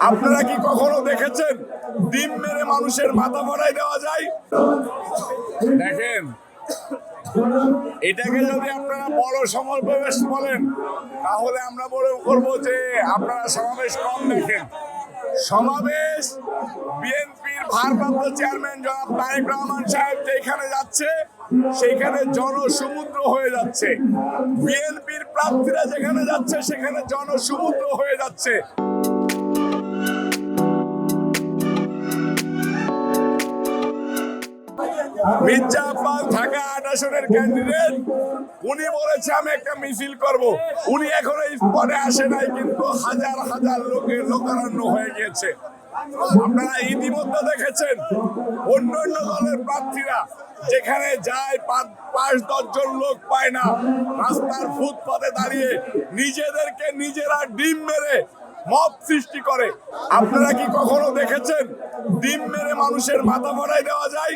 আপনারা কি কখনো দেখেছেন ডিম মেরে মানুষের মাথা ফাটাই দেওয়া যায়? দেখেন, এটাকে যদি আপনারা বড় সমাবেশ বলেন তাহলে আমরা বলবো যে আপনারা সমাবেশ কম দেখেন। সমাবেশ বিএনপির ভারপ্রাপ্ত চেয়ারম্যান জনাব তারেক রহমান সাহেব যেখানে যাচ্ছে সেখানে জনসমুদ্র হয়ে যাচ্ছে। বিএনপির প্রার্থীরা যেখানে যাচ্ছে সেখানে জনসমুদ্র হয়ে যাচ্ছে। মির্জা আব্বাস ঢাকা ৮ আসনের ক্যান্ডিডেট, উনি বলেছে আমি একটা মিছিল করব। উনি এখনো স্পটে আসে নাই, কিন্তু হাজার হাজার লোকের লোকারণ্য হয়ে গিয়েছে। আপনারা ইতিমধ্যে দেখেছেন অন্য অন্য দলের প্রার্থীরা যেখানে যায় ৫-১০ জন লোক পায় না, রাস্তার ফুটপাতে দাঁড়িয়ে নিজেদেরকে নিজেরা ডিম মেরে মব সৃষ্টি করে। আপনারা কি কখনো দেখেছেন ডিম মেরে মানুষের মাথা ফাটাই দেওয়া যায়?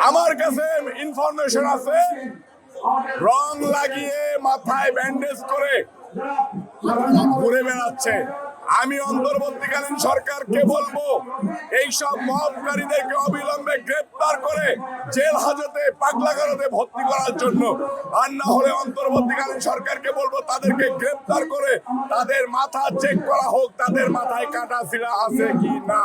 আমার কাছে ইনফরমেশন আছে, রং লাগিয়ে মাথায় ব্যান্ডেজ করে ঘুরে বেড়াচ্ছে। আমি অন্তর্বর্তীকালীন সরকারকে বলবো এইসব মবকারীদেরকে অবিলম্বে গ্রেপ্তার করে জেল হাজতে পাগলাগারদে ভর্তি করার জন্য। আর না হলে অন্তর্বর্তীকালীন সরকারকে বলবো তাদেরকে গ্রেপ্তার করে তাদের মাথা চেক করা হোক, তাদের মাথায় কাটা ছিঁড়া আছে কি না।